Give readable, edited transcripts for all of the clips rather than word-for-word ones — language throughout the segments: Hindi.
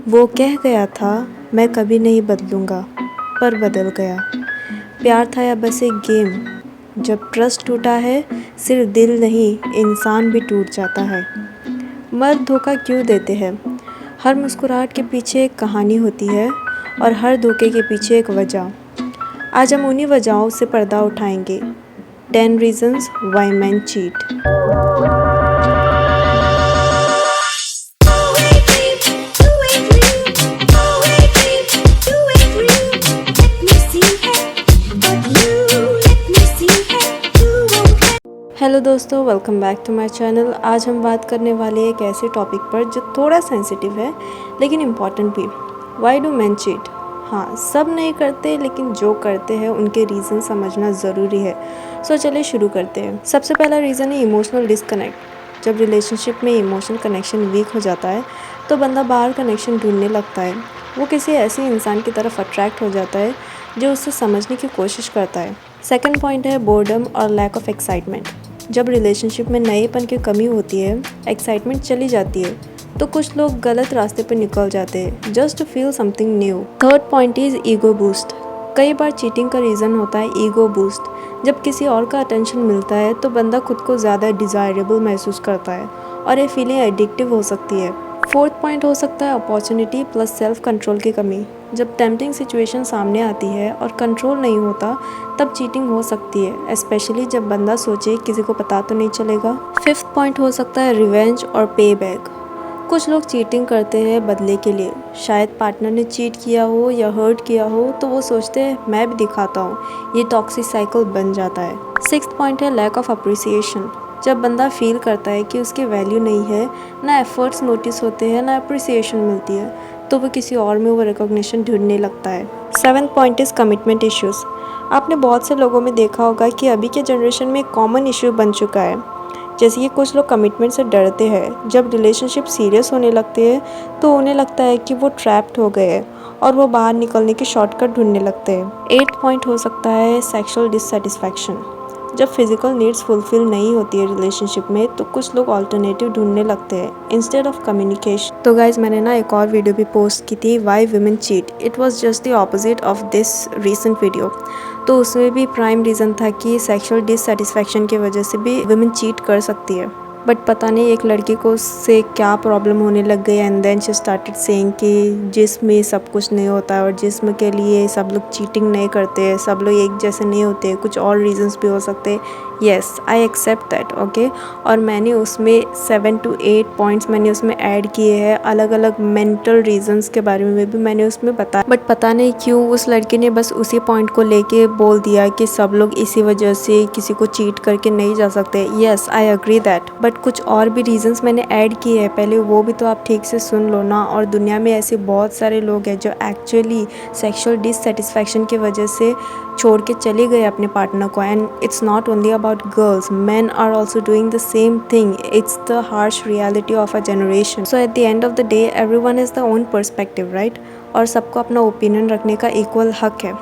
वो कह गया था मैं कभी नहीं बदलूँगा, पर बदल गया। प्यार था या बस एक गेम? जब ट्रस्ट टूटा है, सिर्फ दिल नहीं इंसान भी टूट जाता है। मर्द धोखा क्यों देते हैं? हर मुस्कुराहट के पीछे एक कहानी होती है और हर धोखे के पीछे एक वजह। आज हम उन्हीं वजहों से पर्दा उठाएंगे। 10 reasons why men cheat। Hello दोस्तों, welcome back to my channel. आज हम बात करने वाले एक ऐसे टॉपिक पर जो थोड़ा सेंसिटिव है लेकिन इम्पॉर्टेंट भी। Why do man cheat? हाँ, सब नहीं करते, लेकिन जो करते हैं उनके रीज़न समझना ज़रूरी है। सो चलिए शुरू करते हैं। सबसे पहला रीज़न है इमोशनल डिस्कनेक्ट। जब रिलेशनशिप में इमोशनल कनेक्शन वीक हो जाता है तो बंदा बाहर कनेक्शन ढूंढने लगता है। वो किसी ऐसे इंसान की तरफ अट्रैक्ट हो जाता है जो उससे समझने की कोशिश करता है। सेकेंड पॉइंट है बोर्डम और लैक ऑफ एक्साइटमेंट। जब रिलेशनशिप में नएपन की कमी होती है, एक्साइटमेंट चली जाती है, तो कुछ लोग गलत रास्ते पर निकल जाते हैं just to feel something new. Third point is ego boost. कई बार चीटिंग का रीज़न होता है ईगो बूस्ट। जब किसी और का अटेंशन मिलता है तो बंदा खुद को ज़्यादा डिज़ायरेबल महसूस करता है और ये फीलिंग एडिक्टिव हो सकती है। फोर्थ पॉइंट हो सकता है अपॉर्चुनिटी प्लस सेल्फ कंट्रोल की कमी। जब टेम्पटिंग सिचुएशन सामने आती है और कंट्रोल नहीं होता तब चीटिंग हो सकती है, स्पेशली जब बंदा सोचे किसी को पता तो नहीं चलेगा। फिफ्थ पॉइंट हो सकता है रिवेंज और पे बैक। कुछ लोग चीटिंग करते हैं बदले के लिए। शायद पार्टनर ने चीट किया हो या हर्ट किया हो तो वो सोचते हैं मैं भी दिखाता हूँ। ये टॉक्सिक साइकिल बन जाता है। सिक्स्थ पॉइंट है लैक ऑफ अप्रिसिएशन। जब बंदा फील करता है कि उसकी वैल्यू नहीं है, ना एफर्ट्स नोटिस होते हैं, ना अप्रिसिएशन मिलती है, तो वो किसी और में वो रिकॉग्निशन ढूंढने लगता है। Seventh point is commitment issues. आपने बहुत से लोगों में देखा होगा कि अभी के जनरेशन में एक कॉमन इशू बन चुका है। जैसे कि कुछ लोग कमिटमेंट से डरते हैं। जब रिलेशनशिप सीरियस होने लगते हैं तो उन्हें लगता है कि वो ट्रैप्ड हो गए हैं और वो बाहर निकलने की शॉर्टकट ढूंढने लगते हैं। एट पॉइंट हो सकता है सेक्सुअल डिससेटिस्फैक्शन। जब फिजिकल नीड्स फुलफिल नहीं होती है रिलेशनशिप में तो कुछ लोग अल्टरनेटिव ढूंढने लगते हैं इंस्टेड ऑफ कम्युनिकेशन। तो गाइज, मैंने ना एक और वीडियो भी पोस्ट की थी Y women cheat. It was just the opposite of this recent video. तो उसमें भी प्राइम रीज़न था कि सेक्सुअल डिससेटिस्फैक्शन की वजह से भी वुमेन चीट कर सकती है। बट पता नहीं एक लड़की को उससे क्या प्रॉब्लम होने लग गई and then she started saying कि जिस्म में सब कुछ नहीं होता है और जिस्म के लिए सब लोग चीटिंग नहीं करते हैं, सब लोग एक जैसे नहीं होते, कुछ और रीजंस भी हो सकते हैं। Yes, I accept that, okay. और मैंने उसमें 7 to 8 पॉइंट्स मैंने उसमें ऐड किए हैं। अलग अलग मेंटल रीजंस के बारे में भी मैंने उसमें बताया। बट पता नहीं क्यों उस लड़की ने बस उसी पॉइंट को लेके बोल दिया कि सब लोग इसी वजह से किसी को चीट करके नहीं जा सकते। Yes, I agree that, but कुछ और भी रीजंस मैंने ऐड किए हैं, पहले वो भी तो आप ठीक से सुन लो ना। और दुनिया में ऐसे बहुत सारे लोग हैं जो एक्चुअली सेक्सुअल डिससेटिस्फैक्शन की वजह से छोड़ के चले गए अपने पार्टनर को। And it's not only about girls, men are also doing the same thing. It's the harsh reality of a generation. So at the end of the day, everyone has their own perspective, right? और सबको अपना ओपिनियन रखने का इक्वल हक है।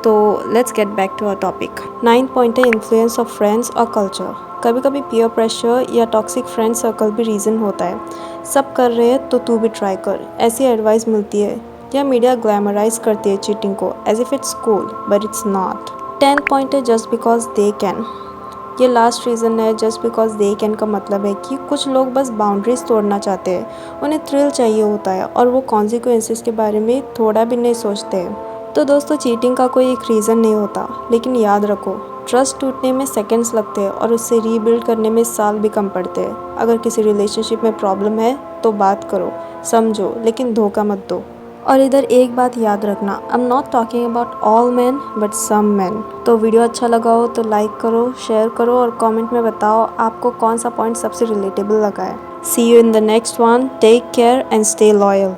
तो let's get back to our topic. 9th point है इन्फ्लुएंस ऑफ फ्रेंड्स और कल्चर। कभी कभी पीयर प्रेशर या टॉक्सिक फ्रेंड सर्कल भी रीज़न होता है। सब कर रहे हैं तो तू भी ट्राई कर, ऐसी एडवाइस मिलती है। या मीडिया ग्लैमराइज करती है चीटिंग को as if it's cool, but it's not. 10th point है जस्ट बिकॉज दे कैन। ये लास्ट रीज़न है। जस्ट बिकॉज दे कैन का मतलब है कि कुछ लोग बस बाउंड्रीज तोड़ना चाहते हैं, उन्हें थ्रिल चाहिए होता है और वो कॉन्सिक्वेंसेस के बारे में थोड़ा भी नहीं सोचते हैं। तो दोस्तों, चीटिंग का कोई एक रीज़न नहीं होता, लेकिन याद रखो ट्रस्ट टूटने में सेकंड्स लगते हैं और उससे रीबिल्ड करने में साल भी कम पड़ते हैं। अगर किसी रिलेशनशिप में प्रॉब्लम है तो बात करो, समझो, लेकिन धोखा मत दो। और इधर एक बात याद रखना, I am not talking about all man but some man. तो वीडियो अच्छा लगा हो तो लाइक करो, शेयर करो और कमेंट में बताओ आपको कौन सा पॉइंट सबसे रिलेटेबल लगा है। See you in the next one. Take care and stay loyal.